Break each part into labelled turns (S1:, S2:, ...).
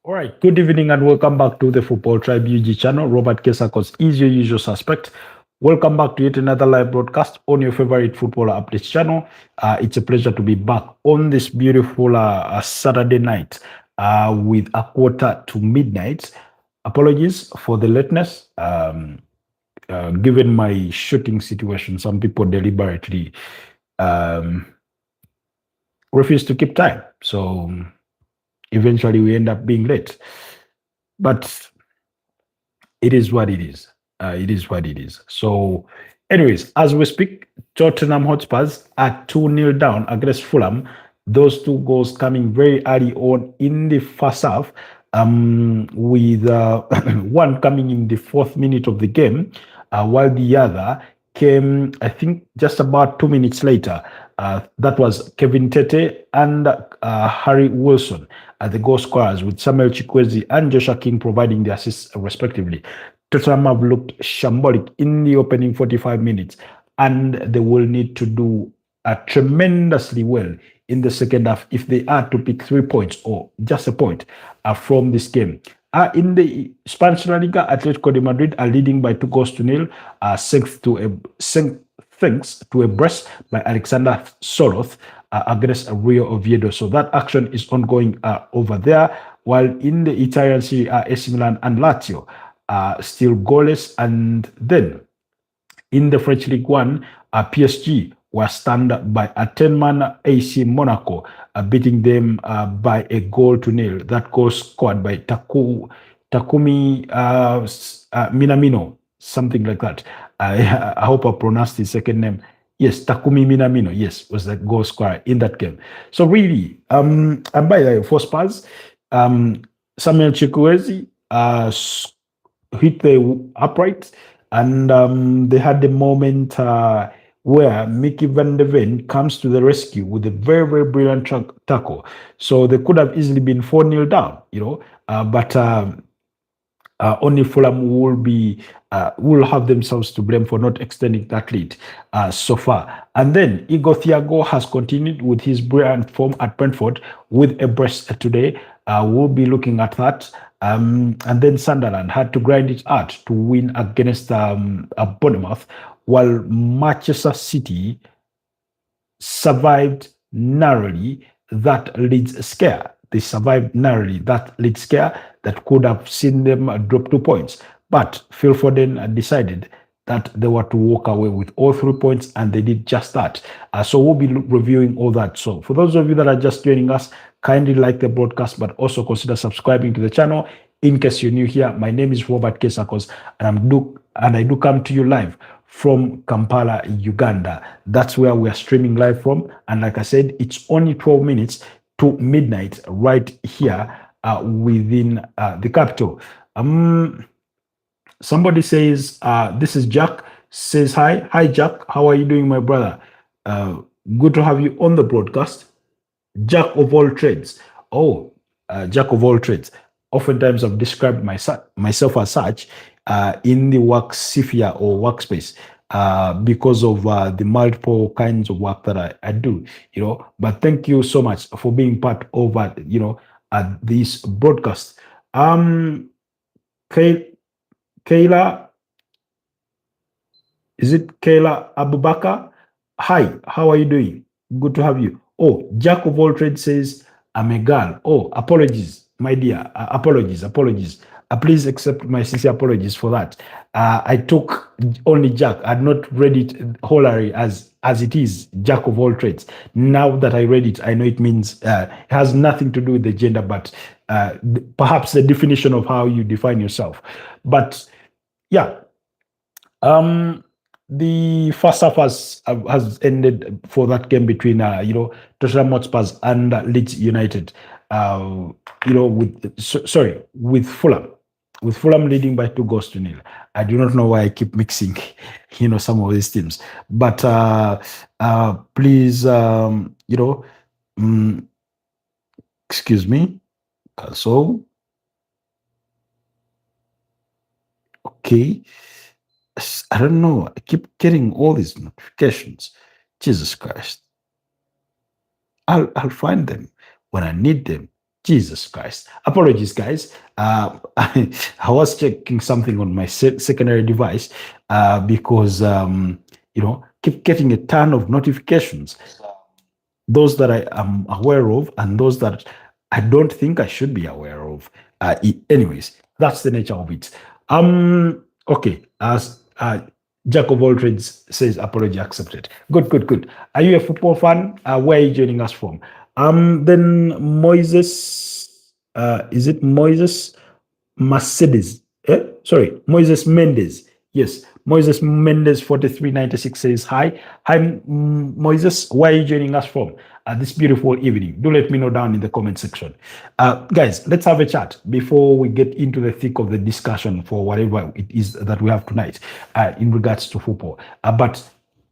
S1: All right, good evening and welcome back to the Football Tribe UG channel. Robert Kesakos is your usual suspect. Welcome back to yet another live broadcast on your favorite footballer updates channel. It's a pleasure to be back on this beautiful Saturday night with a quarter to midnight. Apologies for the lateness. Given my shooting situation, some people deliberately um, refuse to keep time. So eventually we end up being late. But it is what it is. It is what it is. So, anyways, as we speak, Tottenham Hotspurs are 2-0 down against Fulham. Those two goals coming very early on in the first half, with one coming in the fourth minute of the game, while the other came, I think, just about 2 minutes later. That was Kevin Tete and Harry Wilson the goal scorers, with Samuel Chikwueze and Joshua King providing the assists respectively. Tottenham have looked shambolic in the opening 45 minutes, and they will need to do tremendously well in the second half if they are to pick 3 points or just a point from this game. In the Spanish La Liga, Atletico de Madrid are leading by 2 goals to nil, thanks to a brace by Alexander Soroth against Rio Oviedo. So that action is ongoing over there. While in the Italian Serie A, AC Milan and Lazio are still goalless. And then in the French League One, PSG were stunned by a 10-man AC Monaco, beating them by 1 goal to nil. That goal scored by Takumi Minamino, something like that. I hope I pronounced his second name. Yes, Takumi Minamino, yes, was the goal scorer in that game. So really, and by the way, for Spurs, Samuel Chukwueze hit the upright, and they had the moment where Mickey van de Ven comes to the rescue with a very, very brilliant tackle. So they could have easily been 4-0 down, but only Fulham will have themselves to blame for not extending that lead so far. And then Igor Thiago has continued with his brilliant form at Brentford with a brace today. We'll be looking at that. And then Sunderland had to grind it out to win against Bournemouth, while Manchester City survived narrowly that Leeds scare. They survived narrowly that Leeds scare that could have seen them drop 2 points. But Phil Foden decided that they were to walk away with all 3 points, and they did just that. So we'll be reviewing all that. So for those of you that are just joining us, kindly like the broadcast, but also consider subscribing to the channel. In case you're new here, my name is Robert Kesakos, and I do come to you live from Kampala, Uganda. That's where we are streaming live from. And like I said, it's only 12 minutes to midnight right here within the capital. Somebody says, this is Jack, says hi. Hi, Jack. How are you doing, my brother? Good to have you on the broadcast. Jack of all trades. Oh, Jack of all trades. Oftentimes I've described myself as such in the work sphere or workspace because of the multiple kinds of work that I do, But thank you so much for being part of, this broadcast. Kayla, is it Kayla Abubakar? Hi, how are you doing? Good to have you. Oh, Jack of all trades says, I'm a girl. Oh, apologies, my dear. Apologies. Please accept my sincere apologies for that. I took only Jack. I had not read it wholly as it is, Jack of all trades. Now that I read it, I know it means it has nothing to do with the gender, but perhaps the definition of how you define yourself. But yeah, the first half has ended for that game between Tottenham Hotspurs and Leeds United. With Fulham. With Fulham leading by 2 goals to nil. I do not know why I keep mixing, some of these teams. But please, excuse me. So, okay. I don't know. I keep getting all these notifications. Jesus Christ. I'll find them when I need them. Jesus Christ. Apologies, guys. I was checking something on my secondary device because, keep getting a ton of notifications, those that I am aware of and those that I don't think I should be aware of. Anyways, that's the nature of it. Okay, as Jack of all trades says, apology accepted. Good, good, good. Are you a football fan? Where are you joining us from? Then Moises, is it Moises Mercedes? Sorry, Moises Mendes. Yes, Moises Mendes 4396 says hi. Hi, Moises. Where are you joining us from this beautiful evening? Do let me know down in the comment section. Guys, let's have a chat before we get into the thick of the discussion for whatever it is that we have tonight in regards to football. But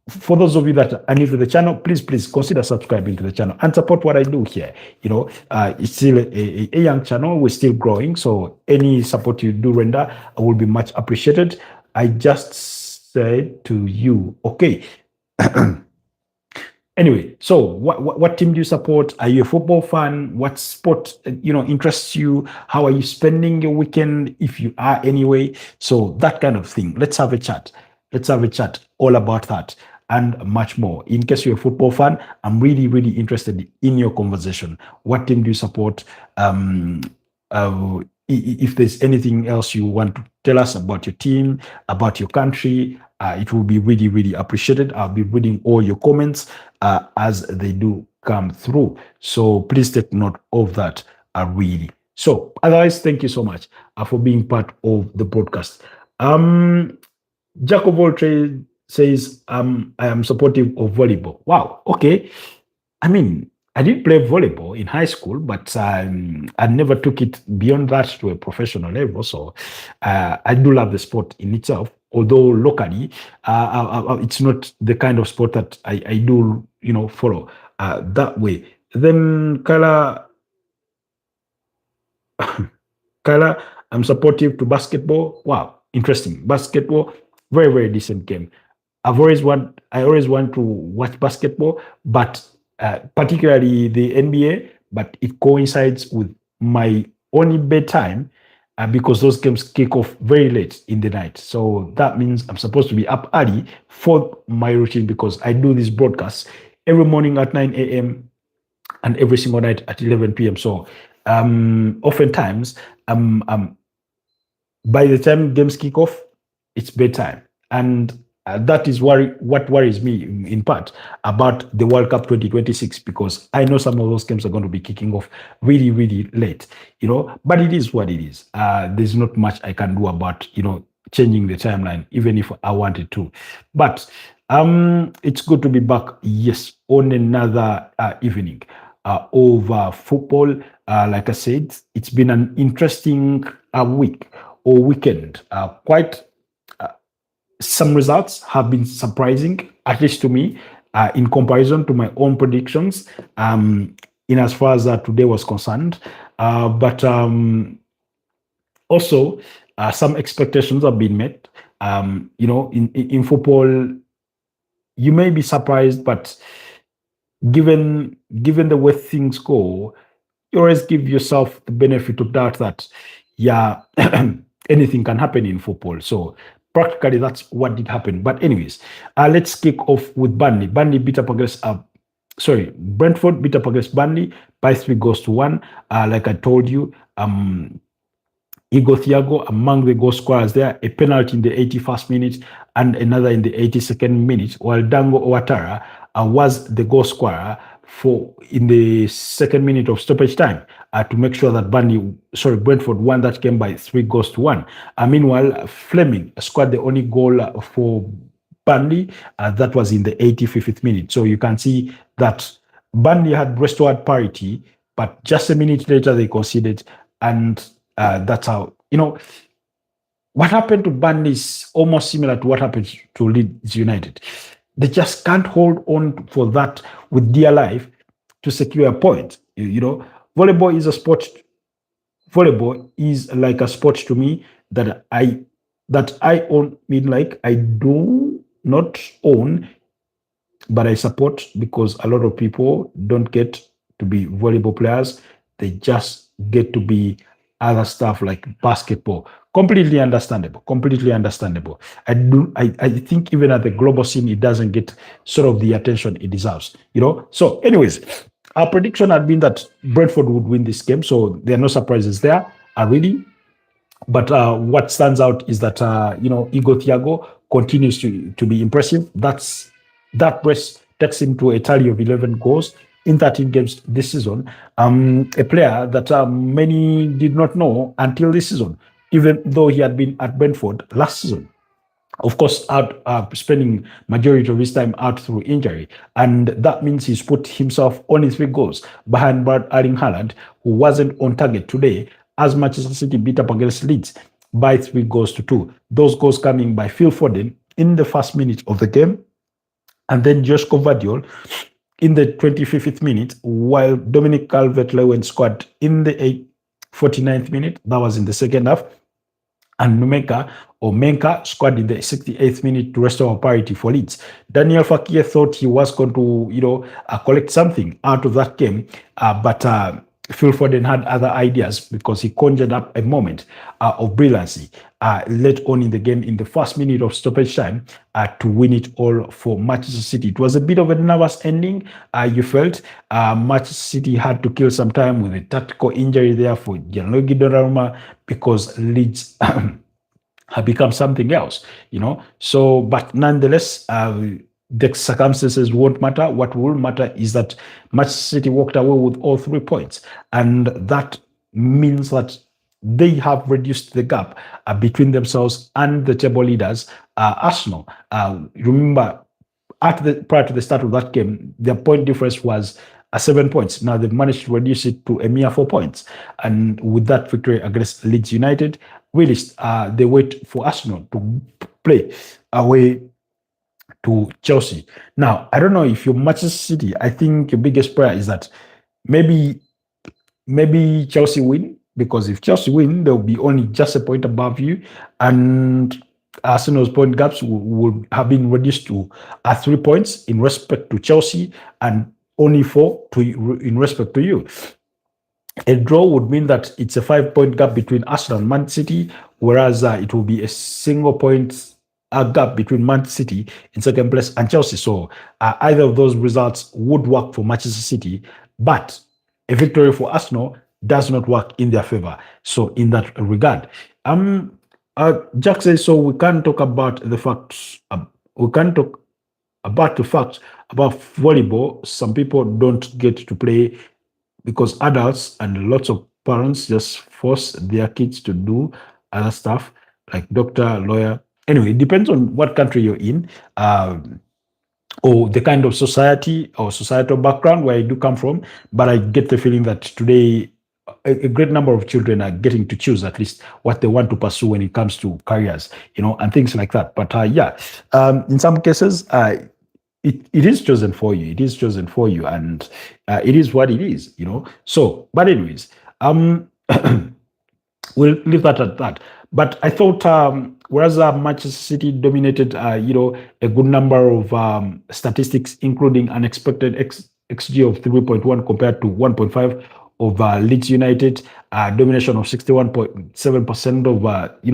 S1: for those of you that are new to the channel, please consider subscribing to the channel and support what I do here. It's still a young channel. We're still growing. So any support you do render will be much appreciated. I just said to you, okay. Anyway, so what team do you support? Are you a football fan? What sport interests you? How are you spending your weekend, if you are anyway? So that kind of thing. Let's have a chat. Let's have a chat all about that and much more. In case you're a football fan, I'm really, really interested in your conversation. What team do you support? If there's anything else you want to tell us about your team, about your country, it will be really, really appreciated. I'll be reading all your comments as they do come through. So please take note of that, really. So otherwise, thank you so much for being part of the broadcast. Jack of all trades says, I am supportive of volleyball. Wow, okay. I mean, I did play volleyball in high school, but I never took it beyond that to a professional level. So I do love the sport in itself, although locally, it's not the kind of sport that I do, follow that way. Then Kyla, I'm supportive to basketball. Wow, interesting. Basketball, very, very decent game. I always want to watch basketball, but particularly the NBA, but it coincides with my only bedtime because those games kick off very late in the night. So that means I'm supposed to be up early for my routine because I do this broadcast every morning at 9 a.m. and every single night at 11 p.m. So oftentimes, by the time games kick off, it's bedtime. And that is what worries me in part about the World Cup 2026, because I know some of those games are going to be kicking off really, really late, but it is what it is. There's not much I can do about, changing the timeline, even if I wanted to. But it's good to be back, yes, on another evening over football. Like I said, it's been an interesting week or weekend. Quite some results have been surprising, at least to me, in comparison to my own predictions, in as far as today was concerned. But also, some expectations have been met. In football, you may be surprised, but given the way things go, you always give yourself the benefit of doubt that, yeah, anything can happen in football. So practically, that's what did happen. But anyways, let's kick off with Burnley. Burnley beat up against, Brentford beat up against Burnley by 3-1. Like I told you, Igor Thiago among the goal scorers there, a penalty in the 81st minute and another in the 82nd minute, while Dango Ouattara was the goal scorer in the second minute of stoppage time to make sure that Brentford won that game by 3-1. Meanwhile, Fleming scored the only goal for Burnley. That was in the 85th minute. So you can see that Burnley had restored parity, but just a minute later they conceded, and that's how, what happened to Burnley is almost similar to what happened to Leeds United. They just can't hold on for that with dear life to secure a point. Volleyball is a sport. Volleyball is like a sport to me that I own. I do not own, but I support, because a lot of people don't get to be volleyball players. They just get to be other stuff like basketball. Completely understandable. Completely understandable. I think even at the global scene, it doesn't get sort of the attention it deserves. So, anyways, our prediction had been that Brentford would win this game, so there are no surprises there. Really, but what stands out is that Igor Thiago continues to be impressive. That press takes him to a tally of 11 goals in 13 games this season. A player that many did not know until this season, even though he had been at Brentford last season, of course, out spending majority of his time out through injury, and that means he's put himself only 3 goals behind Erling Haaland, who wasn't on target today, as Manchester City beat up against Leeds by 3 goals to 2. Those goals coming by Phil Foden in the first minute of the game, and then Josh Gvardiol in the 25th minute, while Dominic Calvert-Lewin scored in the 49th minute. That was in the second half. And Menka scored in the 68th minute to restore parity for Leeds. Daniel Fekir thought he was going to, collect something out of that game, but Phil Foden had other ideas because he conjured up a moment of brilliancy late on in the game in the first minute of stoppage time to win it all for Manchester City. It was a bit of a nervous ending. You felt Manchester City had to kill some time with a tactical injury there for Gianluigi Donnarumma because Leeds have become something else, So, but nonetheless, the circumstances won't matter. What will matter is that Manchester City walked away with all 3 points. And that means that they have reduced the gap between themselves and the table leaders, Arsenal. Remember, prior to the start of that game, their point difference was 7 points. Now they've managed to reduce it to a mere 4 points. And with that victory against Leeds United, really, they wait for Arsenal to play away to Chelsea. Now, I don't know if you're Manchester City. I think your biggest prayer is that maybe Chelsea win, because if Chelsea win, they'll be only just a point above you, and Arsenal's point gaps will have been reduced to 3 points in respect to Chelsea and only 4 in respect to you. A draw would mean that it's a 5-point gap between Arsenal and Man City, whereas it will be a single point gap between Man City in second place and Chelsea. So either of those results would work for Manchester City, but a victory for Arsenal does not work in their favor. So in that regard, Jack says, so we can't talk about the facts. We can't talk about the facts about volleyball. Some people don't get to play because adults and lots of parents just force their kids to do other stuff like doctor, lawyer. Anyway, it depends on what country you're in, or the kind of society or societal background where you do come from. But I get the feeling that today a great number of children are getting to choose at least what they want to pursue when it comes to careers, and things like that. But in some cases, it is chosen for you. It is chosen for you, and it is what it is, So, but anyways, we'll leave that at that. But I thought, whereas Manchester City dominated, a good number of statistics, including unexpected XG of 3.1 compared to 1.5 of Leeds United, domination of 61.7%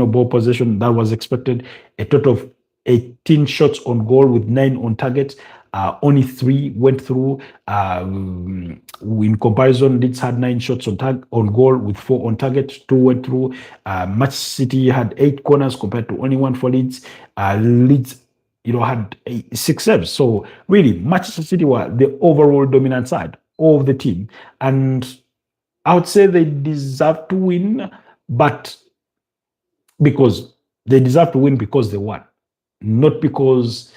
S1: of ball possession that was expected, a total of 18 shots on goal with 9 on target. Only 3 went through. In comparison, Leeds had 9 shots on goal with 4 on target. 2 went through. Manchester City had 8 corners compared to only 1 for Leeds. Leeds, had 6 saves. So really, Manchester City were the overall dominant side of the team, and I would say they deserve to win, but because they deserve to win because they won, not because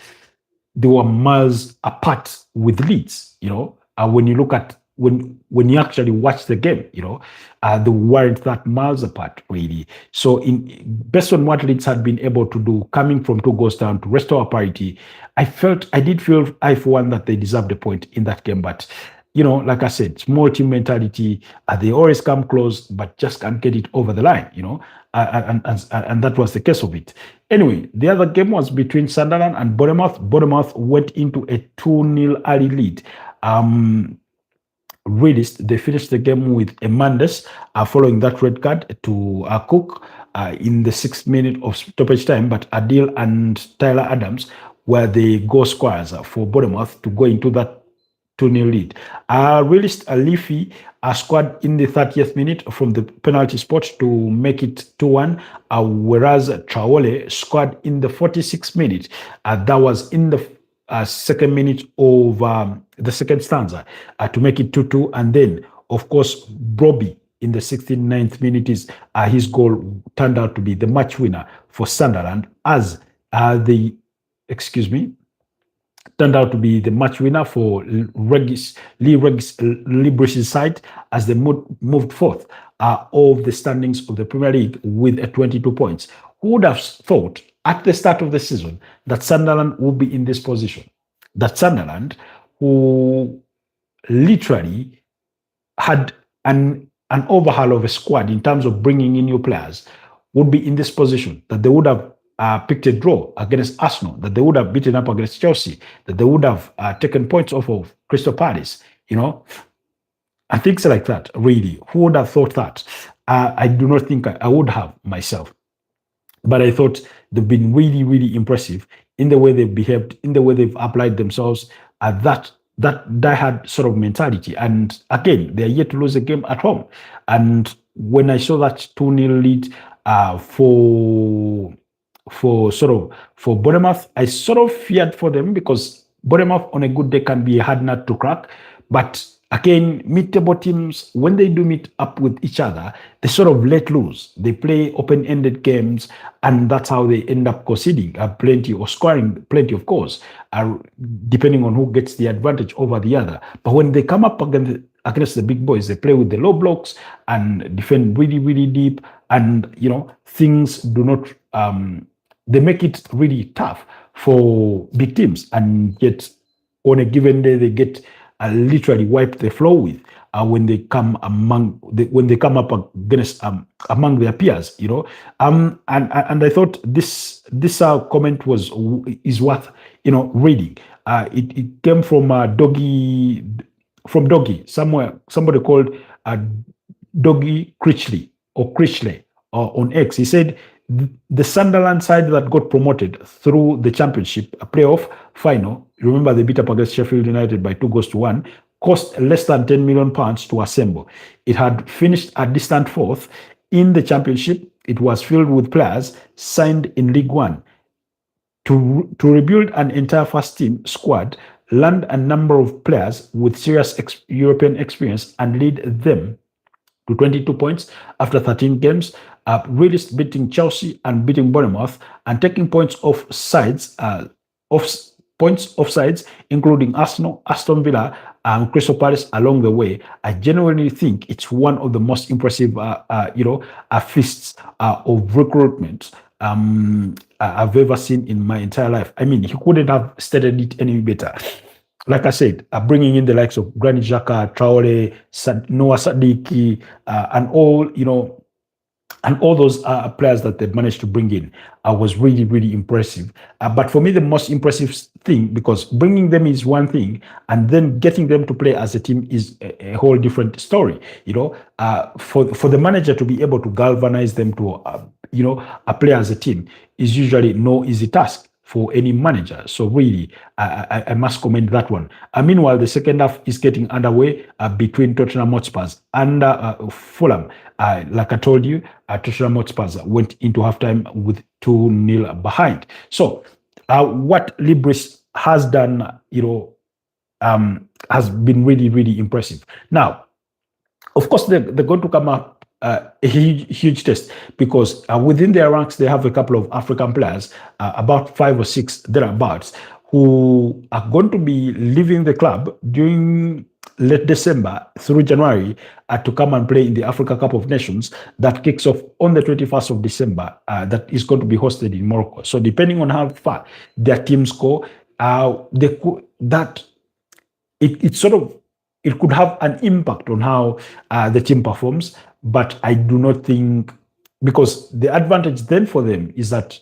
S1: they were miles apart with Leeds. When you look at when you actually watch the game, they weren't that miles apart really. So based on what Leeds had been able to do, coming from 2 goals down to restore parity, I did feel for one that they deserved a point in that game. But like I said, small team mentality. They always come close, but just can't get it over the line. And that was the case of it. Anyway, the other game was between Sunderland and Bournemouth. Bournemouth went into a 2-0 early lead. released. They finished the game with Emandes following that red card to Cook in the 6th minute of stoppage time, but Adil and Tyler Adams were the goal scorers for Bournemouth to go into that 2-0 lead. Released a Leafy squad in the 30th minute from the penalty spot to make it 2-1, whereas Traore scored in the 46th minute. That was in the second minute of the second stanza to make it 2-2. And then, of course, Broby in the 69th minute is his goal turned out to be the match winner for Sunderland as turned out to be the match winner for Lee Brice's side as they moved fourth of the standings of the Premier League with 22 points. Who would have thought at the start of the season that Sunderland would be in this position? That Sunderland, who literally had an overhaul of a squad in terms of bringing in new players, would be in this position, that they would have picked a draw against Arsenal, that they would have beaten up against Chelsea, that they would have taken points off of Crystal Palace, and things like that, really. Who would have thought that? I do not think I would have myself. But I thought they've been really, really impressive in the way they've behaved, in the way they've applied themselves, that diehard sort of mentality. And again, they're yet to lose a game at home. And when I saw that 2-0 lead for Bournemouth, I sort of feared for them because Bournemouth on a good day can be a hard nut to crack. But again, mid-table teams, when they do meet up with each other, they sort of let loose. They play open-ended games, and that's how they end up conceding plenty or scoring plenty of goals, depending on who gets the advantage over the other. But when they come up against the big boys, they play with the low blocks and defend really, really deep. And, things do not, they make it really tough for big teams. And yet, on a given day, they get literally wipe the floor with when they come up against among their peers, and I thought this comment is worth reading. It came from Doggy somebody called Doggy Critchley on X. He said the Sunderland side that got promoted through the championship playoff final, remember they beat up against Sheffield United by 2-1, cost less than £10 million to assemble. It had finished a distant fourth in the championship. It was filled with players signed in League One. To rebuild an entire first team squad, land a number of players with serious European experience and lead them to 22 points after 13 games, really beating Chelsea and beating Bournemouth and taking points off sides, including Arsenal, Aston Villa, and Crystal Palace along the way. I genuinely think it's one of the most impressive, feats of recruitment I've ever seen in my entire life. I mean, he couldn't have stated it any better. Like I said, bringing in the likes of Granit Xhaka, Traore, Noah Sadiki, and all those players that they managed to bring in was really, really impressive. But for me, the most impressive thing, because bringing them is one thing, and then getting them to play as a team is a whole different story. For the manager to be able to galvanize them to, play as a team is usually no easy task for any manager. So really, I must commend that one. Meanwhile, the second half is getting underway between Tottenham Hotspur and Fulham. Like I told you, Tottenham Hotspur went into halftime with 2-0 behind. So what Libris has done, has been really, really impressive. Now, of course, they're going to come up a huge test because within their ranks, they have a couple of African players, about 5 or 6 thereabouts, who are going to be leaving the club during late December through January to come and play in the Africa Cup of Nations that kicks off on the 21st of December, that is going to be hosted in Morocco. So depending on how far their teams go, it could have an impact on how the team performs. But I do not think, because the advantage then for them is that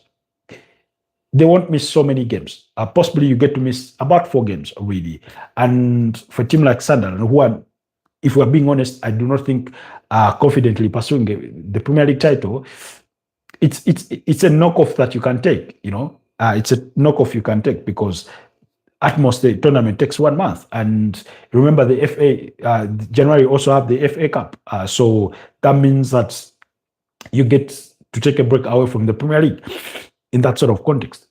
S1: they won't miss so many games. Possibly you get to miss about 4 games really. And for a team like Sunderland, who are if we're being honest, I do not think confidently pursuing the Premier League title. It's a knockoff that you can take. It's a knockoff you can take because at most the tournament takes 1 month, and remember the FA January also have the FA Cup, so that means that you get to take a break away from the Premier League in that sort of context.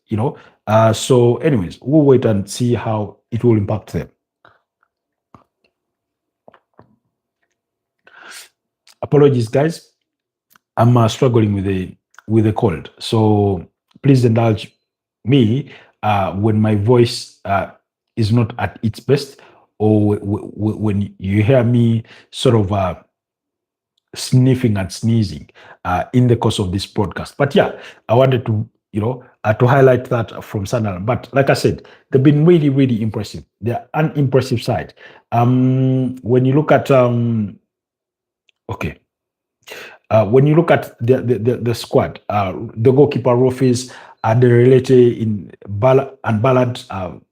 S1: So anyways, we'll wait and see how it will impact them. Apologies, guys. I'm struggling with the cold, so please indulge me when my voice is not at its best, or when you hear me sort of sniffing and sneezing in the course of this broadcast. But yeah, I wanted to to highlight that from Sunderland. But like I said, they've been really, really impressive. They're an impressive side. When you look at when you look at the squad, the goalkeeper Rofis, the Relete in Ballard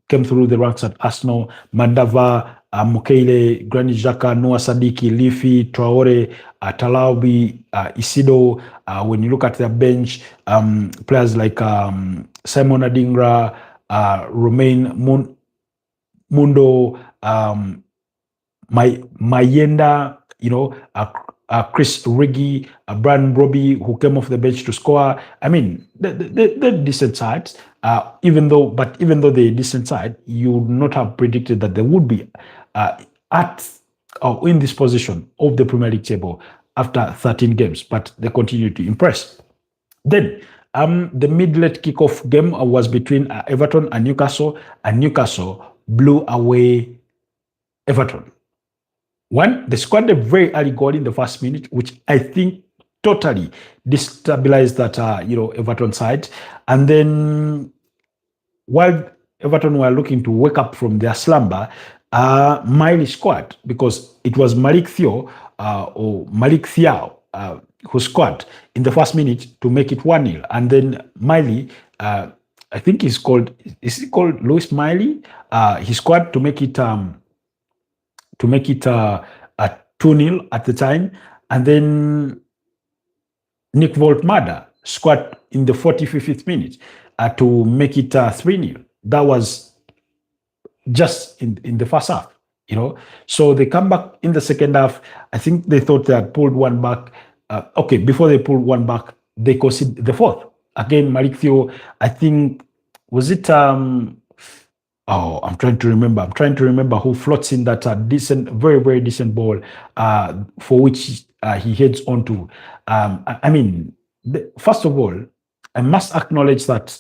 S1: came through the ranks at Arsenal, Mandava, Mukele, Granit Xhaka, Noah Sadiki, Leafy, Traore, Talaubi, Isido. When you look at their bench, players like Simon Adingra, Romain Mundo, Mayenda, Chris Riggy, Brian Robbie, who came off the bench to score. I mean, they're decent sides. Even though they're decent side, you would not have predicted that they would be at or in this position of the Premier League table after 13 games. But they continue to impress. Then the mid-late kickoff game was between Everton and Newcastle blew away Everton. One, they scored a very early goal in the first minute, which I think totally destabilized that Everton side. And then while Everton were looking to wake up from their slumber, Miley scored, because it was Malik Thiaw who scored in the first minute to make it 1-0. And then Miley, I think is he called Lewis Miley? He scored to make it a 2-0 at the time. And then Nick Voltmada scored in the 45th minute to make it 3-0. That was just in the first half, So they come back in the second half. I think they thought they had pulled one back. Before they pulled one back, they conceded the fourth. Again, Malik Thiaw, I think, was it... I'm trying to remember who floats in that decent, very, very decent ball for which he heads onto. First of all, I must acknowledge that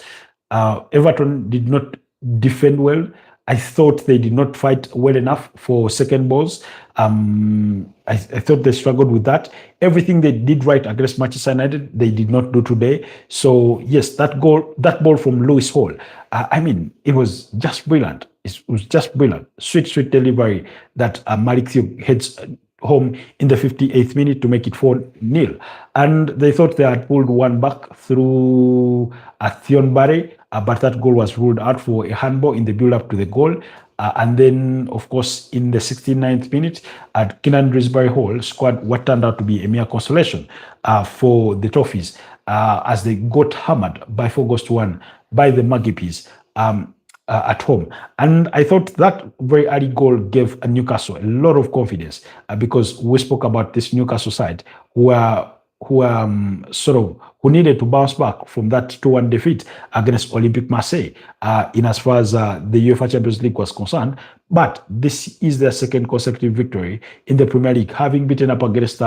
S1: Everton did not defend well. I thought they did not fight well enough for second balls. I thought they struggled with that. Everything they did right against Manchester United, they did not do today. So yes, that ball from Lewis Hall, it was just brilliant. It was just brilliant. Sweet delivery that Malik Thiaw heads home in the 58th minute to make it 4-0. And they thought they had pulled one back through Thion Barre, but that goal was ruled out for a handball in the build-up to the goal. And then, of course, in the 69th minute, Keenan Drisbury Hall scored what turned out to be a mere consolation for the Toffees as they got hammered by 4-1 by the Magpies at home. And I thought that very early goal gave Newcastle a lot of confidence because we spoke about this Newcastle side who needed to bounce back from that 2-1 defeat against Olympique Marseille in as far as the UEFA Champions League was concerned. But this is their second consecutive victory in the Premier League, having beaten up against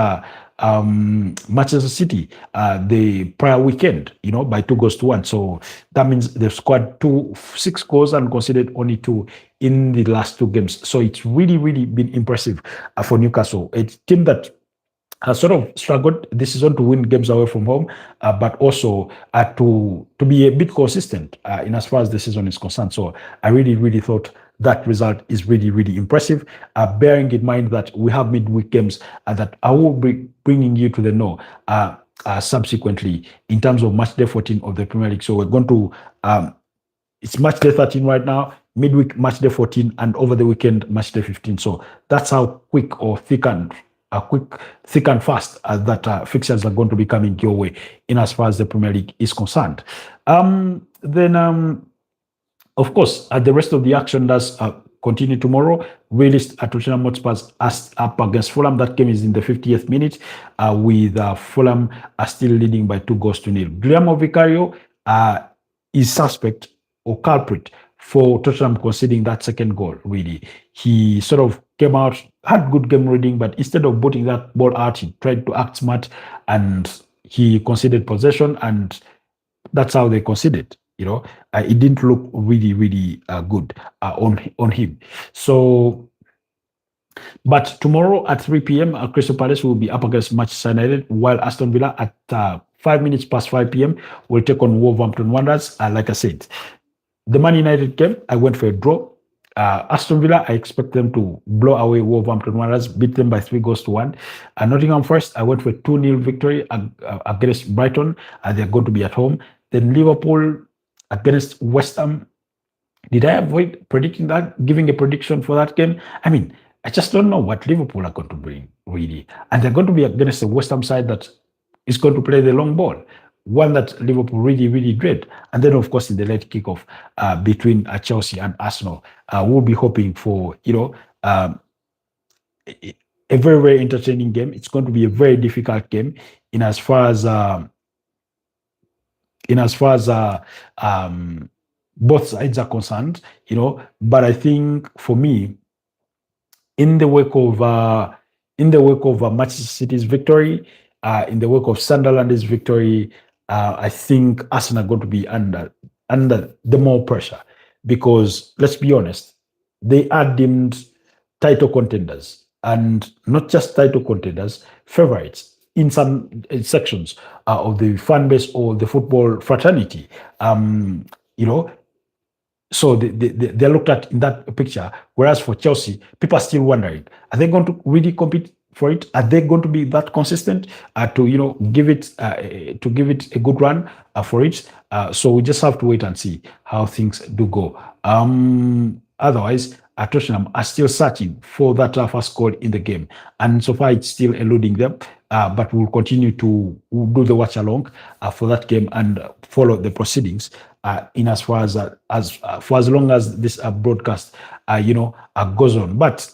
S1: Manchester City the prior weekend, by 2-1. So that means they've scored 6 goals and conceded only 2 in the last 2 games. So it's really, really been impressive for Newcastle, a team that has sort of struggled this season to win games away from home, but also to be a bit consistent in as far as the season is concerned. So I really, really thought that result is really, really impressive, bearing in mind that we have midweek games that I will be bringing you to the know subsequently in terms of match day 14 of the Premier League. So we're going to, it's match day 13 right now. midweek match day 14, and over the weekend match day 15. So that's how quick or thick and fast that fixtures are going to be coming your way in as far as the Premier League is concerned. Then of course, the rest of the action does continue tomorrow. Released at Tottenham Hotspurs up against Fulham. That game is in the 50th minute, with Fulham still leading by 2 goals to 0. Guillermo Vicario is suspect or culprit for Tottenham conceding that second goal. Really, he sort of came out, had good game reading, but instead of putting that ball out, he tried to act smart, and he conceded possession, and that's how they conceded. It didn't look really, really good on him. So, but tomorrow at 3 p.m., Crystal Palace will be up against Manchester United, while Aston Villa at 5 minutes past 5 p.m. will take on Wolverhampton Wanderers. Like I said, the Man United game, I went for a draw. Aston Villa, I expect them to blow away Wolverhampton Wanderers, beat them by 3 goals to 1. Nottingham Forest, I went for a 2-0 victory against Brighton. They're going to be at home. Then Liverpool against West Ham. Did I avoid predicting that, giving a prediction for that game? I mean, I just don't know what Liverpool are going to bring, really. And they're going to be against a West Ham side that is going to play the long ball, one that Liverpool really, really dread. And then, of course, in the late kickoff between Chelsea and Arsenal, we'll be hoping for, a very, very entertaining game. It's going to be a very difficult game in as far as both sides are concerned, But I think for me, in the wake of Manchester City's victory, in the wake of Sunderland's victory, I think Arsenal are going to be under the more pressure, because let's be honest, they are deemed title contenders, and not just title contenders, favorites in some sections of the fan base or the football fraternity. You know, so they're looked at in that picture. Whereas for Chelsea, people are still wondering: are they going to really compete for it? Are they going to be that consistent to give it a good run for it? So we just have to wait and see how things do go. Otherwise, Tottenham are still searching for that first goal in the game, and so far it's still eluding them. But we'll continue to do the watch along for that game and follow the proceedings in as far as for as long as this broadcast goes on. But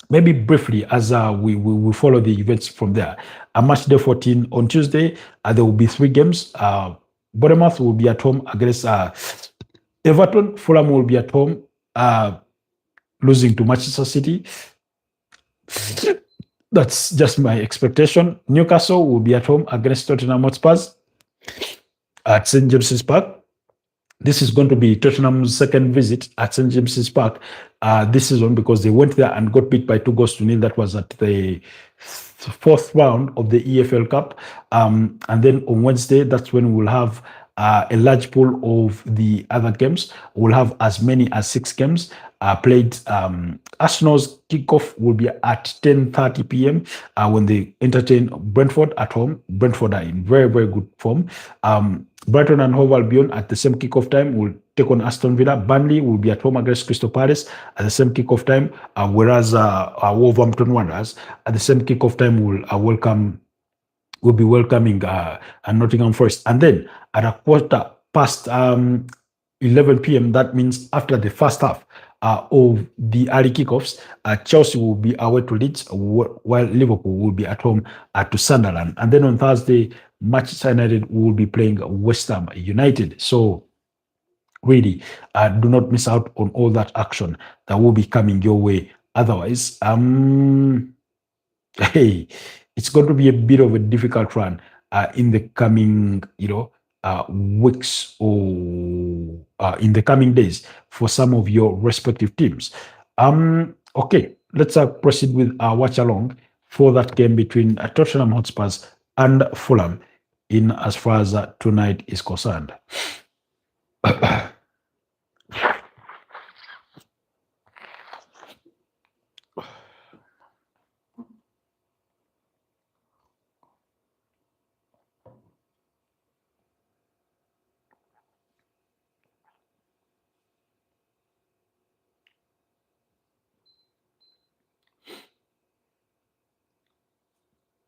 S1: maybe briefly, as we follow the events from there. Match day 14 on Tuesday, there will be 3 games. Bournemouth will be at home against Everton. Fulham will be at home, losing to Manchester City. That's just my expectation. Newcastle will be at home against Tottenham Hotspurs at St. James's Park. This is going to be Tottenham's second visit at St. James's Park this season, because they went there and got beat by 2 goals to 0. That was at the 4th round of the EFL Cup. And then on Wednesday, that's when we'll have a large pool of the other games. We'll have as many as 6 games played. Arsenal's kickoff will be at 10:30 p.m. When they entertain Brentford at home. Brentford are in very, very good form. Brighton and Hove Albion at the same kickoff time will take on Aston Villa. Burnley will be at home against Crystal Palace at the same kickoff time, whereas Wolverhampton Wanderers at the same kickoff time will be welcoming Nottingham Forest. And then at a quarter past 11 p.m., that means after the first half of the early kickoffs, Chelsea will be away to Leeds, while Liverpool will be at home to Sunderland. And then on Thursday, Manchester United will be playing West Ham United. So really, do not miss out on all that action that will be coming your way. Otherwise, hey, it's going to be a bit of a difficult run in the coming, weeks or in the coming days for some of your respective teams. Okay, let's proceed with our watch along for that game between Tottenham Hotspurs and Fulham in as far as tonight is concerned.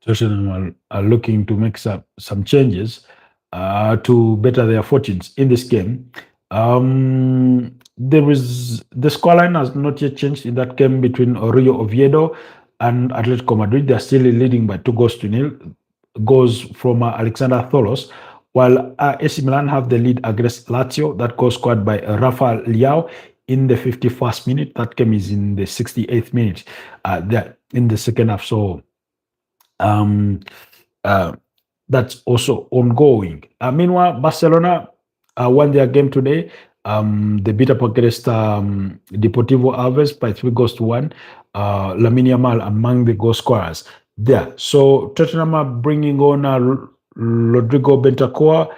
S1: Tottenham are looking to make some changes to better their fortunes in this game. There is the scoreline has not yet changed in that game between Rio Oviedo and Atletico Madrid. They are still leading by 2 goals to nil. Goals from Alexander Tholos, while AC Milan have the lead against Lazio. That goal scored by Rafa Leao in the 51st minute. That game is in the 68th minute. There in the second half. So um, uh, that's also ongoing. Meanwhile, Barcelona won their game today. They beat up against Deportivo Alves by 3 goals to 1. Lamine Yamal among the goal scorers there. So Tottenham are bringing on Rodrigo Bentancur.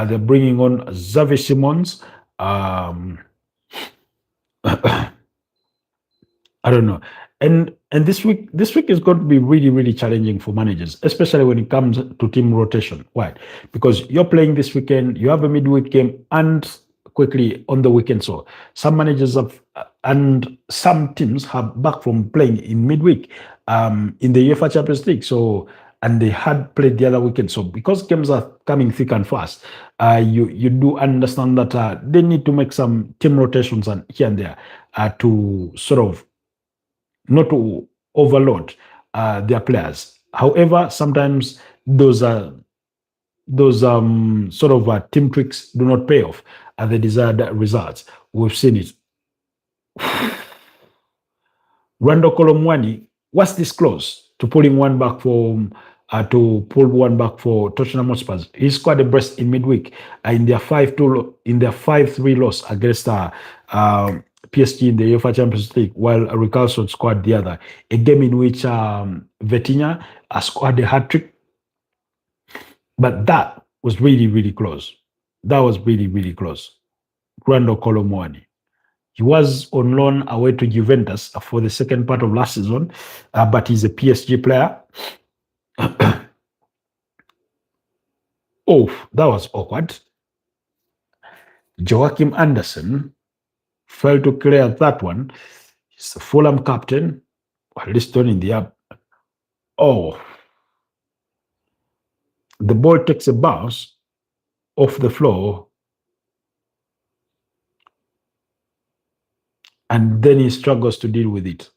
S1: They're bringing on Xavi Simons. Um, I don't know. And this week is going to be really, really challenging for managers, especially when it comes to team rotation. Why? Because you're playing this weekend, you have a midweek game, and quickly on the weekend. So some managers have and some teams have back from playing in midweek in the UEFA Champions League. So and they had played the other weekend. So because games are coming thick and fast, you do understand that they need to make some team rotations and here and there to sort of not to overload their players. However, sometimes those sort of team tricks do not pay off at the desired results. We've seen it. Rando Kolomwani was this close to pulling one back for Tottenham Hotspur. He scored a brace in midweek in their 5-3 loss against PSG in the UEFA Champions League, while Ricardson scored the other. A game in which Vitinha scored a hat trick, but that was really, really close. That was really, really close. Rando Kolomwani. He was on loan away to Juventus for the second part of last season, but he's a PSG player. Oh, that was awkward. Joachim Anderson failed to clear that one. He's the Fulham captain, listed in the app. Oh, the ball takes a bounce off the floor, and then he struggles to deal with it.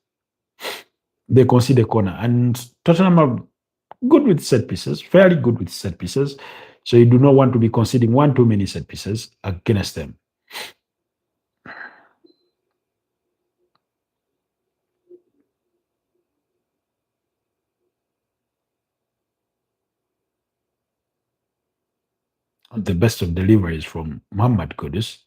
S1: They concede a corner, and Tottenham are good with set pieces, fairly good with set pieces. So you do not want to be conceding one too many set pieces against them. The best of deliveries from Muhammad Kudus.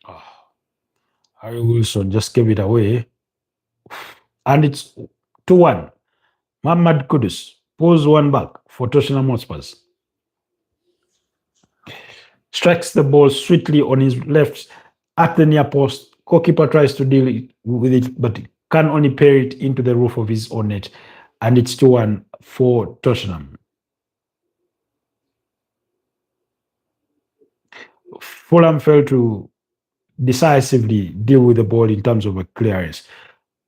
S1: Oh, Harry Wilson just gave it away. And it's 2-1. Muhammad Kudus pulls one back for Tottenham Hotspurs. Strikes the ball sweetly on his left at the near post. Goalkeeper tries to deal with it, but can only parry it into the roof of his own net. And it's 2-1 for Tottenham. Fulham failed to decisively deal with the ball in terms of a clearance,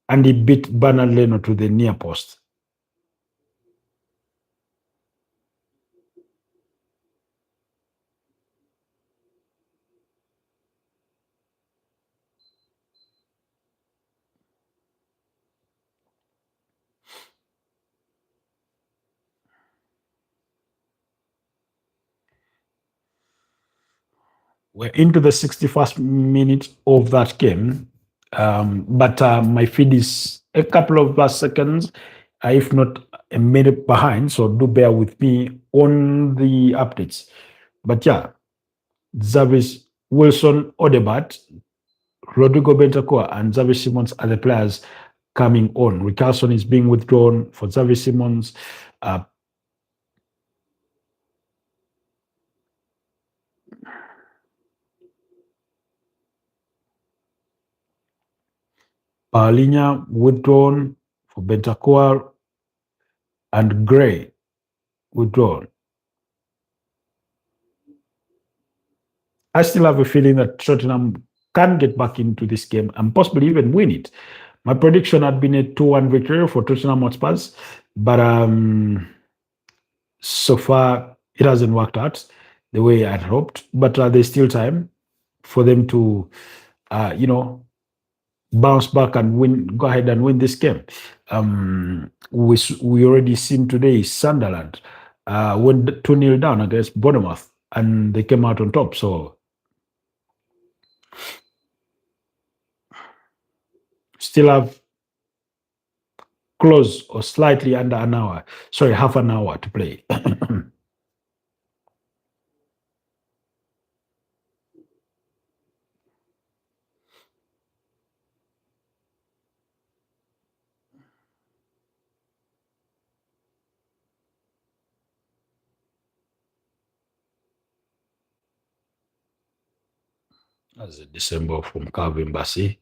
S1: and he beat Bernard Leno to the near post. We're into the 61st minute of that game, but my feed is a couple of seconds, if not a minute behind, so do bear with me on the updates. But yeah, Zavis, Wilson, Odebat, Rodrigo Bentancur, and Xavi Simons are the players coming on. Ricardson is being withdrawn for Xavi Simons. Paulinha withdrawn for Bentancur and Gray withdrawn. I still have a feeling that Tottenham can get back into this game and possibly even win it. My prediction had been a 2-1 victory for Tottenham Hotspurs, but so far it hasn't worked out the way I'd hoped. But there's still time for them to, you know, bounce back and win. Go ahead and win this game. We already seen today Sunderland went 2-0 down against Bournemouth, and they came out on top. So still have close or slightly under an hour. Sorry, half an hour to play. That's a December from Calvin Bassey.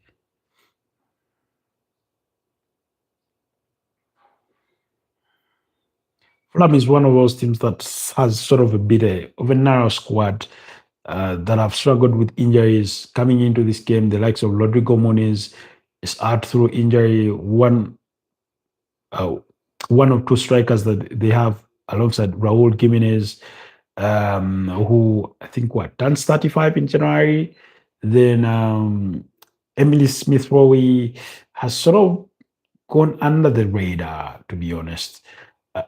S1: Fulham is one of those teams that has sort of a bit of a narrow squad that have struggled with injuries coming into this game. The likes of Rodrigo Muniz is out through injury. Uh, one of two strikers that they have alongside Raul Jimenez, who I think turns 35 in January. Then Emily Smith Rowe has sort of gone under the radar, to be honest. Uh,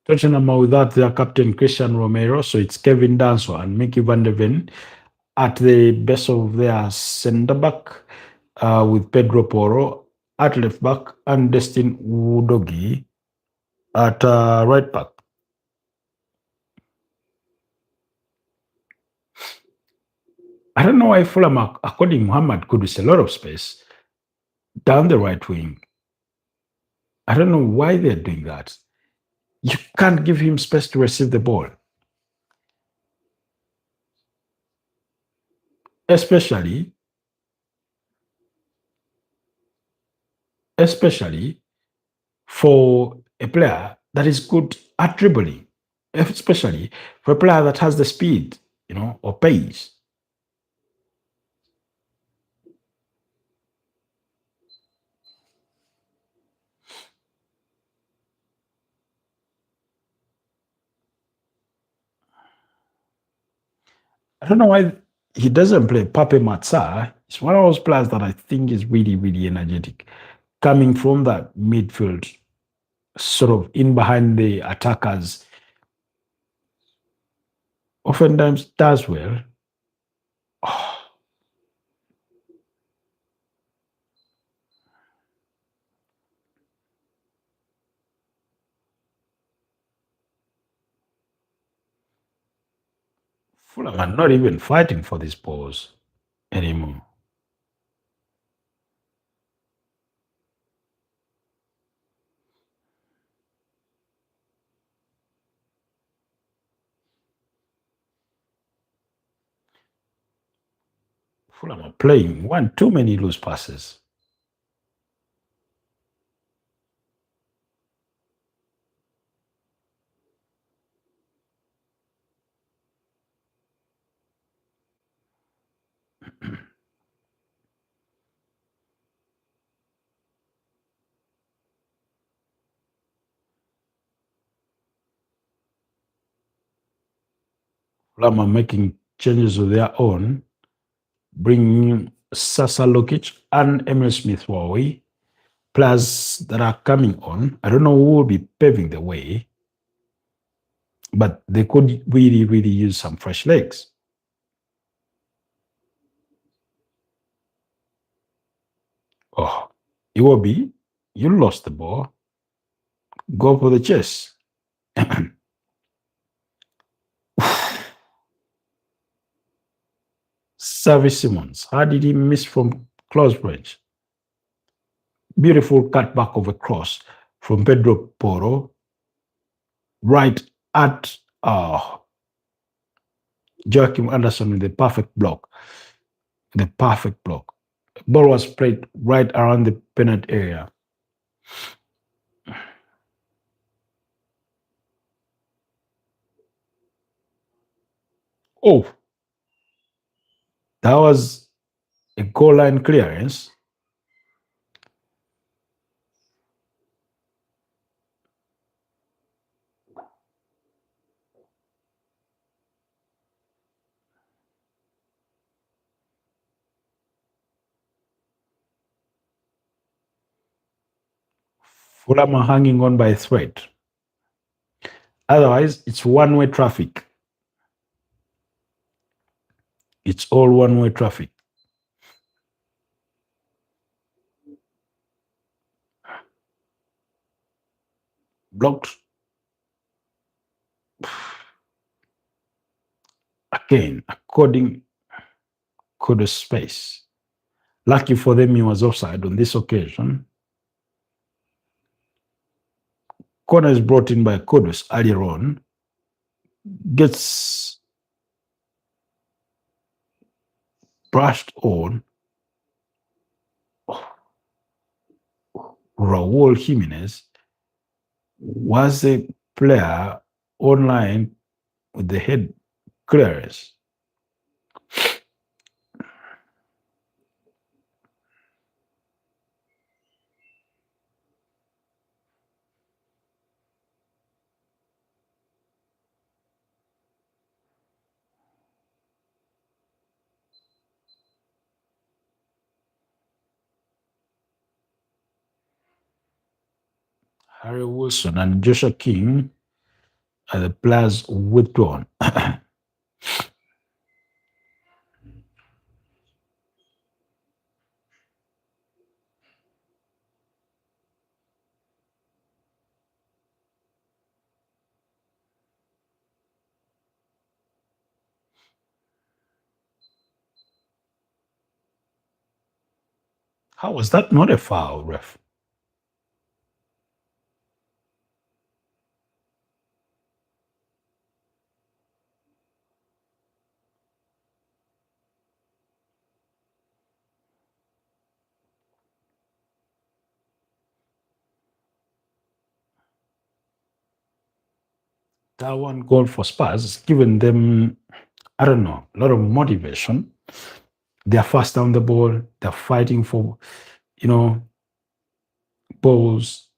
S1: Tottenham are without their captain Christian Romero, so it's Kevin Danso and Mickey van der Ven at the best of their centre back, with Pedro Porro at left back and Destin Udogi at right back. I don't know why Fulham are according Muhammad Kudus a lot of space down the right wing. I don't know why they're doing that. You can't give him space to receive the ball, especially, especially for a player that is good at dribbling, especially for a player that has the speed, or pace. I don't know why he doesn't play Pape Matsar. He's one of those players that I think is really, really energetic, coming from that midfield, sort of in behind the attackers. Oftentimes does well. Oh, Fulham are not even fighting for these balls anymore. Fulham are playing one too many loose passes. Fulham are making changes of their own, bringing Sasa Lokic and Emil Smith Rowe, players that are coming on. I don't know who will be paving the way, but they could really, really use some fresh legs. Oh, Iwobi, you lost the ball. Go for the chase. Service Simmons, how did he miss from close range? Beautiful cutback of a cross from Pedro Porro, right at Joachim Anderson with the perfect block. The perfect block. Ball was played right around the penalty area. Oh, that was a goal line clearance. Fulham are hanging on by a thread. Otherwise, it's one-way traffic. It's all one-way traffic. Blocked. Again, according to the space. Lucky for them, he was offside on this occasion. Corner is brought in by Kudus earlier on. Gets brushed on. Raul Jimenez was a player online with the head clearance. Harry Wilson and Joshua King are the players withdrawn. How was that not a foul, ref? That one goal for Spurs has given them, I don't know, a lot of motivation. They're fast down the ball. They're fighting for, balls.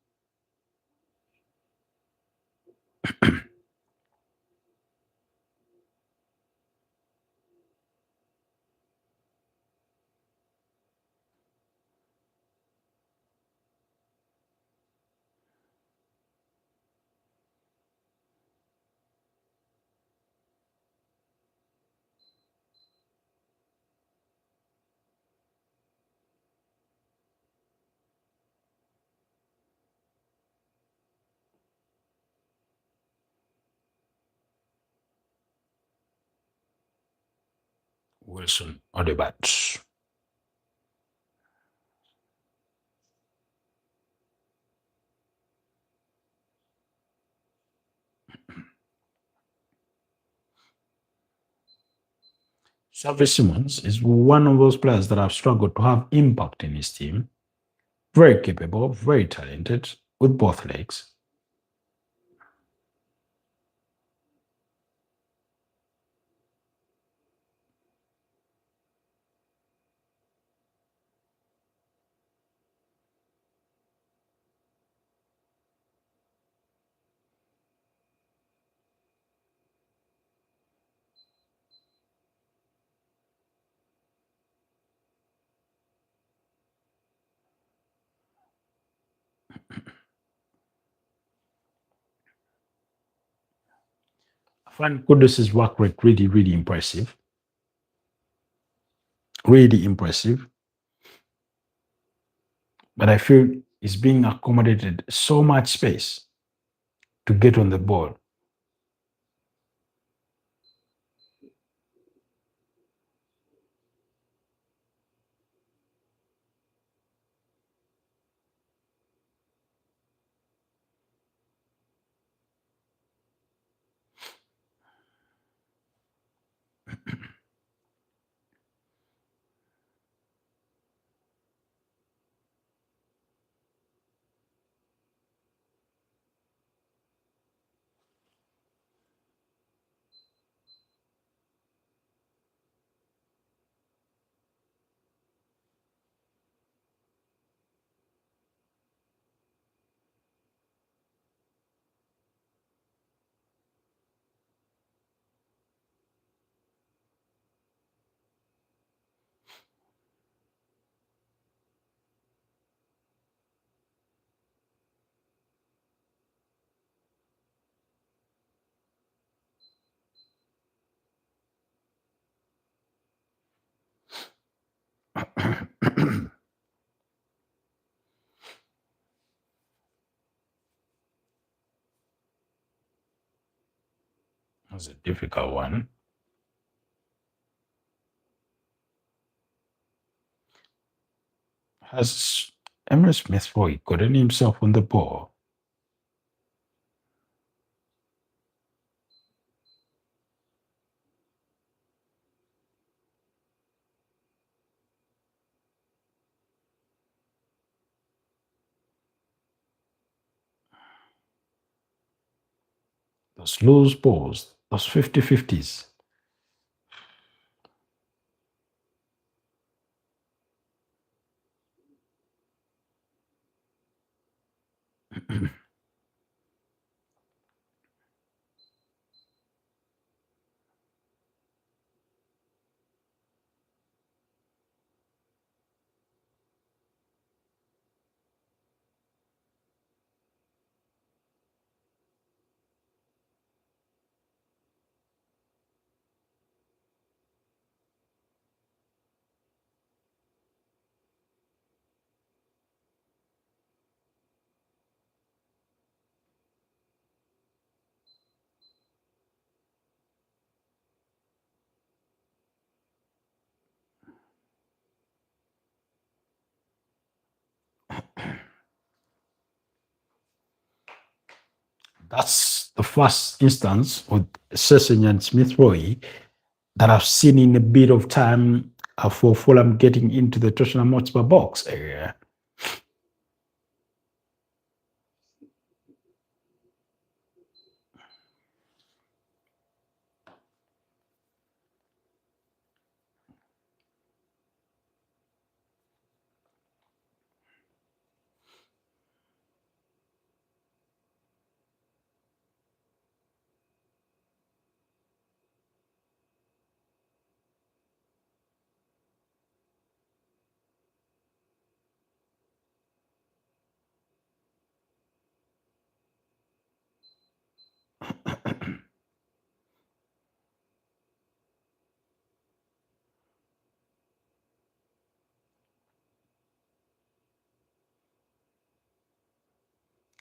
S1: Wilson on the bat. Xavi Simons is one of those players that have struggled to have impact in his team. Very capable, very talented with both legs. find Kudus's work rate really, really impressive. Really impressive. But I feel he's being accommodated so much space to get on the ball. That's a difficult one. Has Emre Smith Roy gotten himself on the ball? Those loose balls, those 50-50s. That's the first instance with Sessegnon and Smith Roy that I've seen in a bit of time for Fulham getting into the Tottenham Hotspur box area.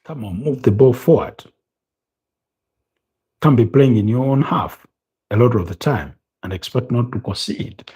S1: Come on, move the ball forward. Can't be playing in your own half a lot of the time and expect not to concede.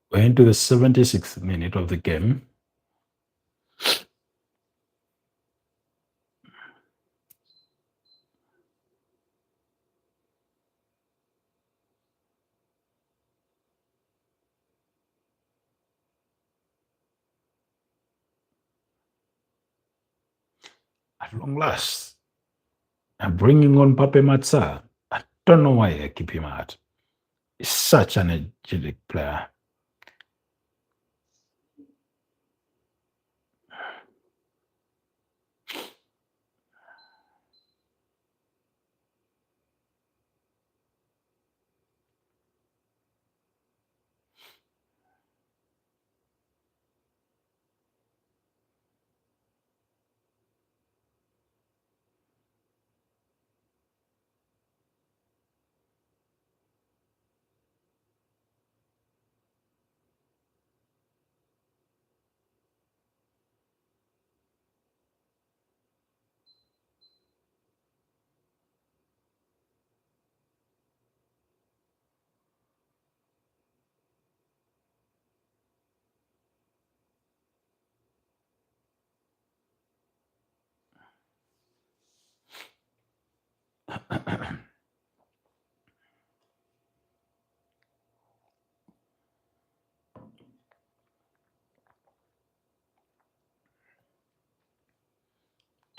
S1: We're into the 76th minute of the game. At long last, I'm bringing on Pape Matsa at Don't know why I keep him out. He's such an energetic player.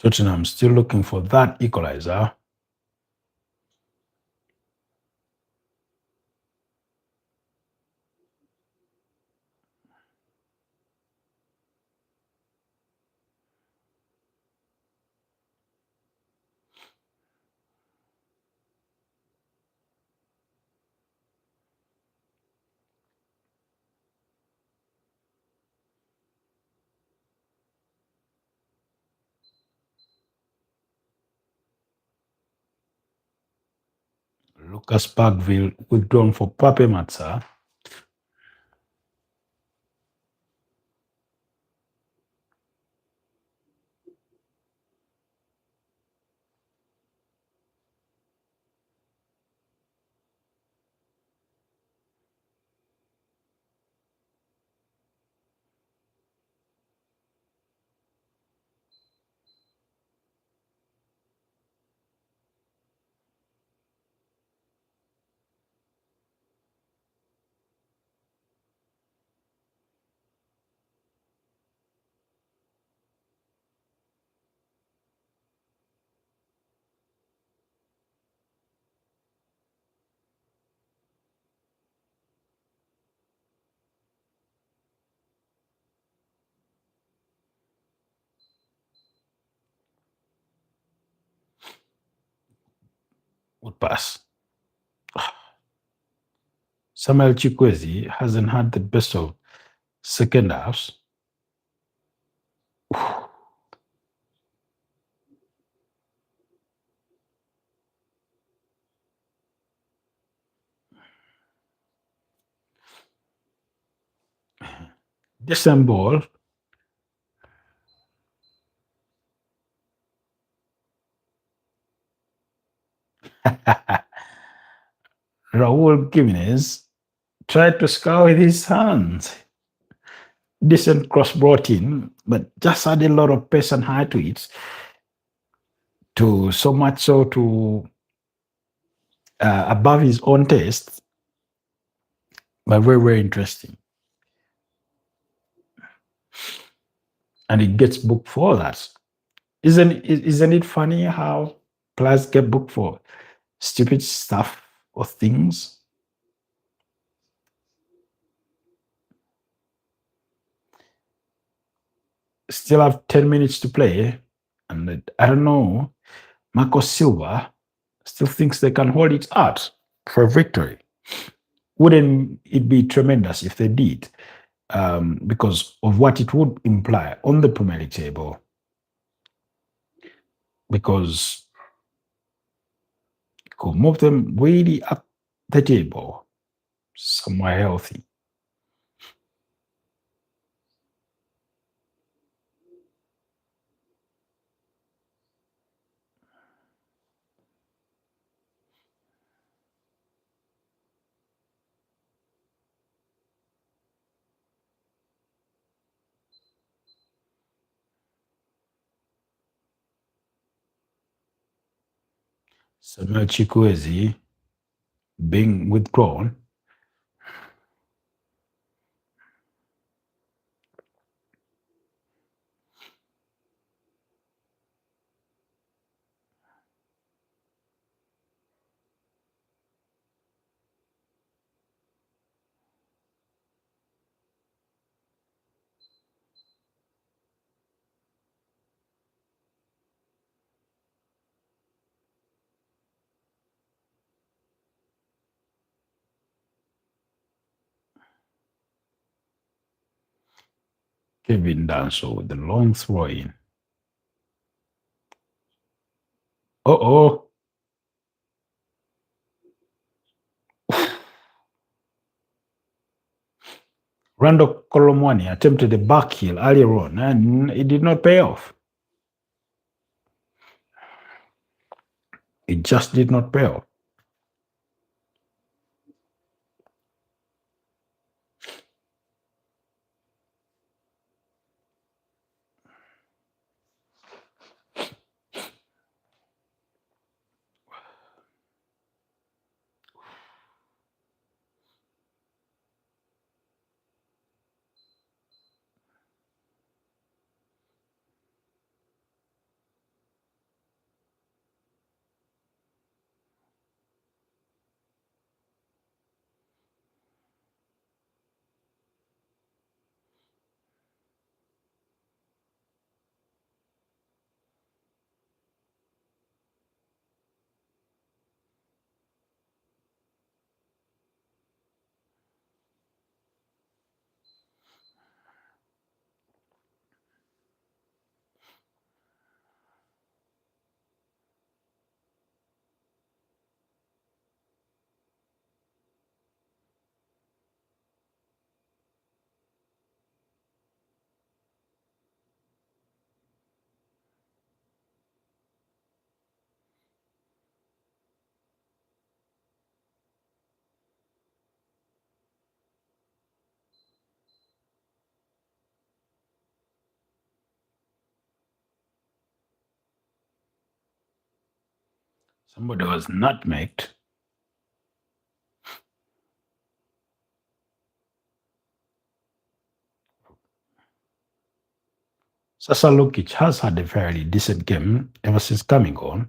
S1: Tottenham still looking for that equalizer. Lucas Parkville withdrawn for Pape Matza. Good pass. Samuel Chikwezi hasn't had the best of second halves. Decent ball. Raul Jimenez tried to score with his hands. Decent cross brought in, but just had a lot of pace and height to it. To so much so to above his own taste, but very, very interesting. And it gets booked for that. Isn't it funny how players get booked for stupid stuff or things? Still have 10 minutes to play, and I don't know. Marco Silva still thinks they can hold it out for a victory. Wouldn't it be tremendous if they did? Because of what it would imply on the Premier League table. Because it could move them really up the table somewhere healthy. Samuel Chikwezi being withdrawn. Kevin Danso with the long throw in. Oh. Rando Colomwani attempted a back heel earlier on and it did not pay off. It just did not pay off. Somebody was nutmegged. Sasa Lukic has had a fairly decent game ever since coming on.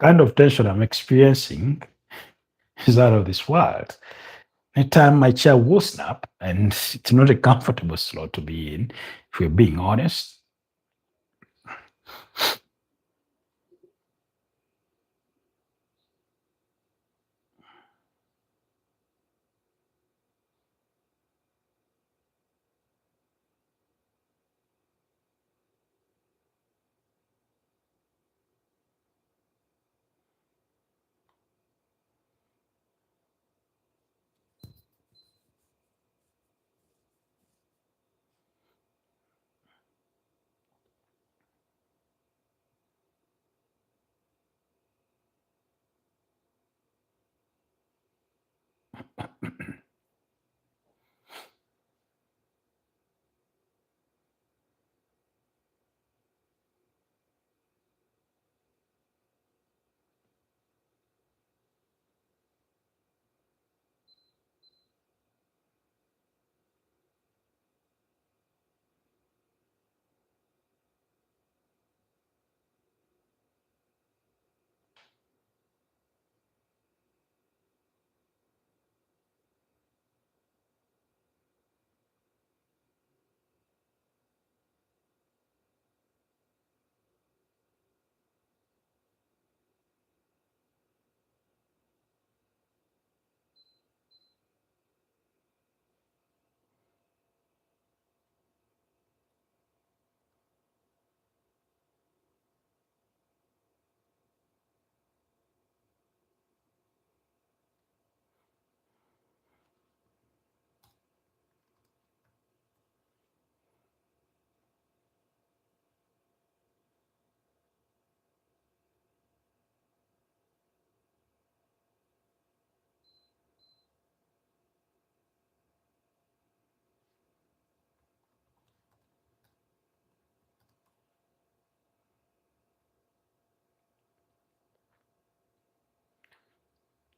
S1: Kind of tension I'm experiencing is out of this world. Anytime my chair will snap, and it's not a comfortable slot to be in, if we're being honest.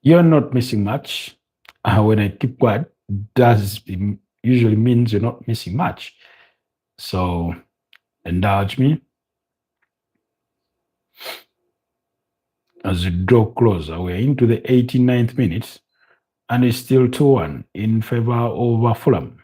S1: You're not missing much. When I keep quiet, usually means you're not missing much. So indulge me as we draw closer. We're into the 89th minute, and it's still 2-1 in favor of Fulham.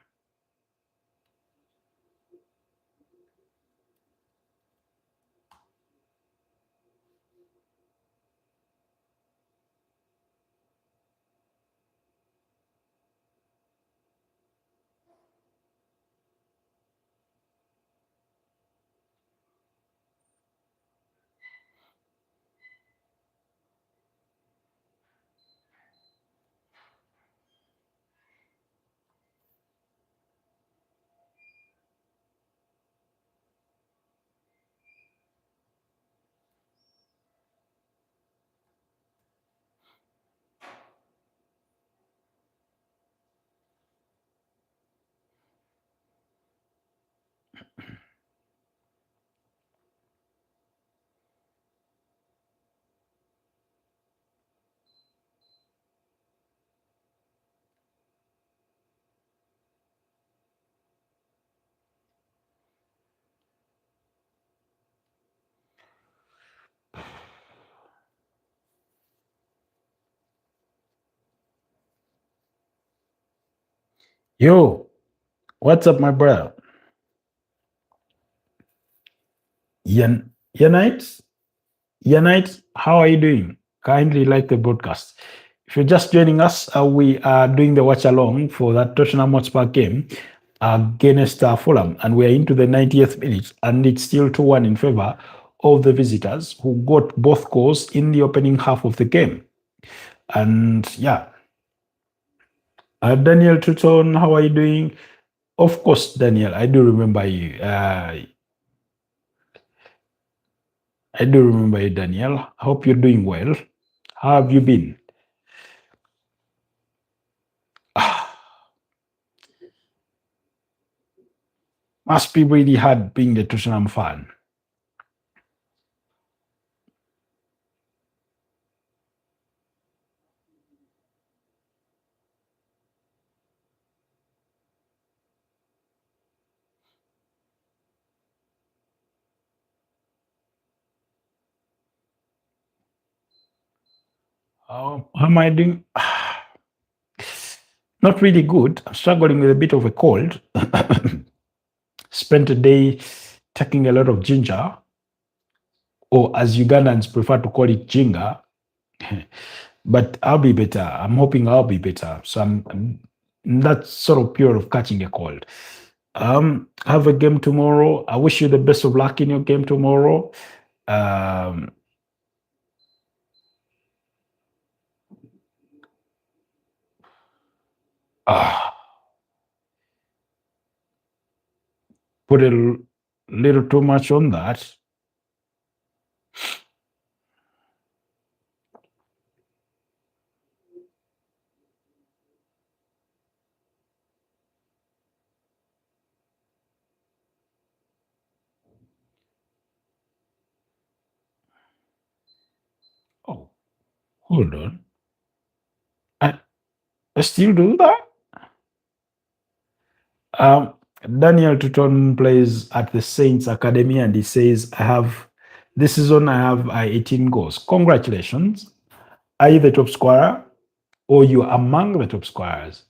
S1: Yo, what's up, my brother? Yanite? Yanite, how are you doing? Kindly like the broadcast. If you're just joining us, we are doing the watch along for that Tottenham Hotspur game against Fulham, and we're into the 90th minute, and it's still 2-1 in favor of the visitors who got both goals in the opening half of the game. And yeah, Daniel Tuton, how are you doing? Of course, Daniel, I do remember you. I do remember you, Daniel. I hope you're doing well. How have you been? Must be really hard being the Tottenham fan. How am I doing? Not really good. I'm struggling with a bit of a cold. Spent a day taking a lot of ginger, or as Ugandans prefer to call it jinga. But I'll be better. I'm hoping I'll be better. So I'm in that sort of period of catching a cold. Have a game tomorrow. I wish you the best of luck in your game tomorrow. Um, ah, put a little too much on that. Oh, hold on. I, I still do that. Um, Daniel Tuton plays at the Saints Academy, and he says, "I have this season. I have 18 goals. Congratulations! Are you the top scorer, or you are among the top scorers?"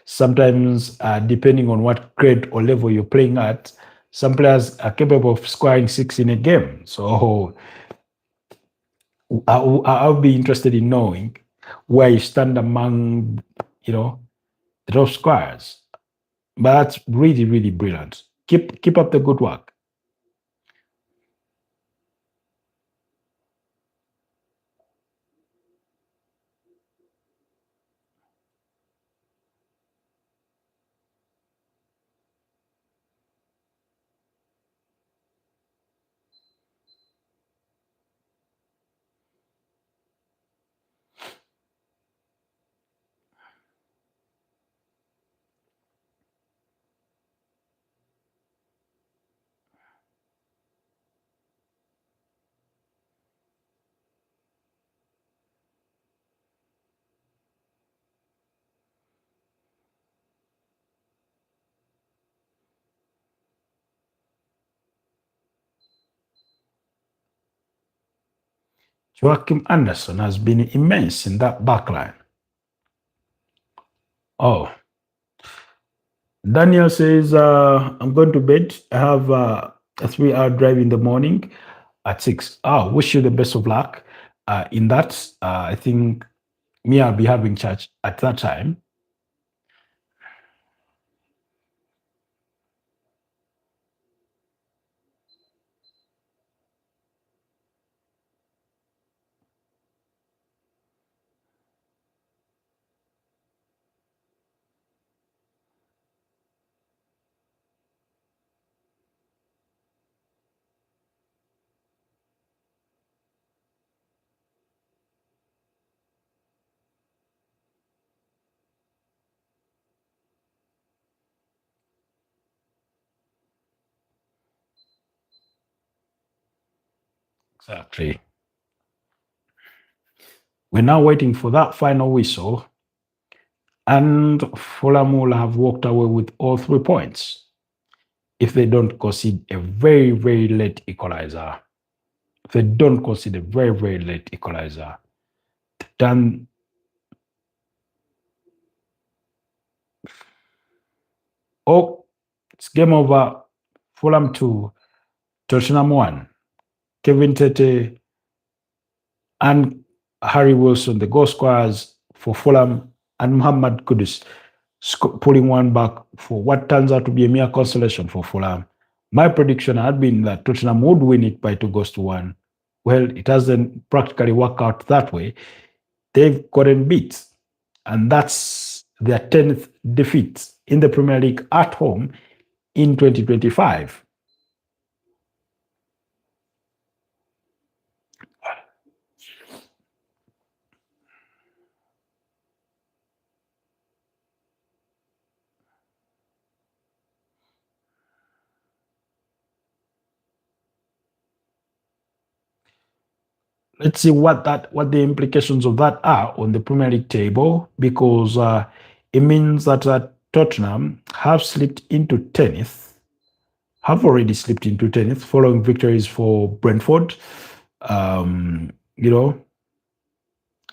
S1: Sometimes depending on what grade or level you're playing at, some players are capable of scoring six in a game. So I'll be interested in knowing where you stand among, the top scorers. But that's really, really brilliant. Keep up the good work. Joachim Anderson has been immense in that backline. Oh, Daniel says, I'm going to bed. I have a 3 hour drive in the morning at 6. Oh, wish you the best of luck in that. I think me, I'll be having church at that time. Exactly. We're now waiting for that final whistle, and Fulham will have walked away with all 3 points if they don't concede a very, very late equalizer. If they don't concede a very, very late equalizer, then oh, it's game over. Fulham 2, Tottenham 1. Kevin Tete and Harry Wilson, the goal scorers for Fulham, and Muhammad Kudus pulling one back for what turns out to be a mere consolation for Fulham. My prediction had been that Tottenham would win it by 2-1. Well, it hasn't practically worked out that way. They've gotten beat, and that's their 10th defeat in the Premier League at home in 2025. Let's see what the implications of that are on the Premier League table, because it means that Tottenham have slipped into 10th, have already slipped into 10th following victories for Brentford. You know,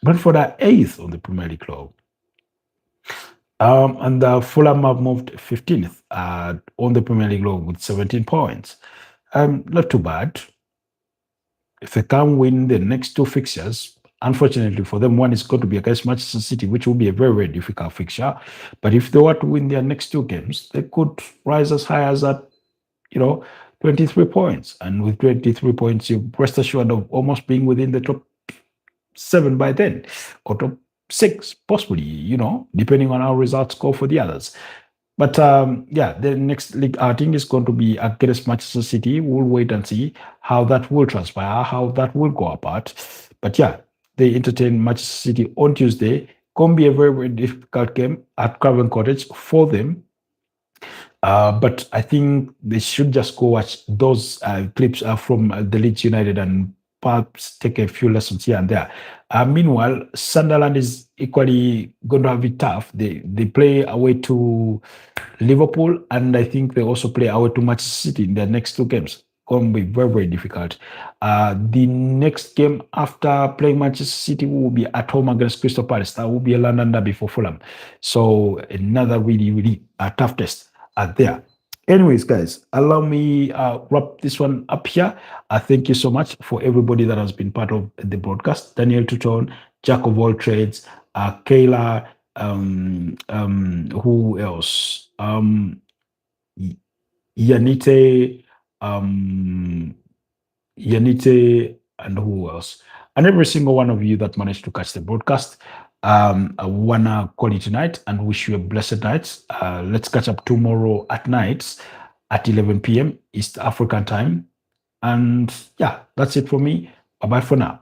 S1: Brentford are 8th on the Premier League club. And Fulham have moved 15th on the Premier League club with 17 points. Not too bad. If they can win the next 2 fixtures, unfortunately for them, one is going to be against Manchester City, which will be a very, very difficult fixture. But if they were to win their next 2 games, they could rise as high as 23 points. And with 23 points, you rest assured of almost being within the top 7 by then, or top 6, possibly, depending on how results go for the others. But the next league outing is going to be against Manchester City. We'll wait and see how that will transpire, how that will go about. But they entertain Manchester City on Tuesday. Going to be a very, very difficult game at Craven Cottage for them. But I think they should just go watch those clips from the Leeds United and perhaps take a few lessons here and there. Meanwhile, Sunderland is equally going to have it tough. They play away to Liverpool, and I think they also play away to Manchester City in their next 2 games. Going to be very, very difficult. The next game after playing Manchester City will be at home against Crystal Palace. That will be a London derby for Fulham. So another really, really tough test there. Anyways, guys, allow me wrap this one up here. Thank you so much for everybody that has been part of the broadcast. Daniel Tuton, Jack of all trades, Kayla, who else? Yanite, and who else? And every single one of you that managed to catch the broadcast. I wanna call it tonight and wish you a blessed night. Let's catch up tomorrow at night at 11 p.m. East African time. And that's it for me. Bye-bye for now.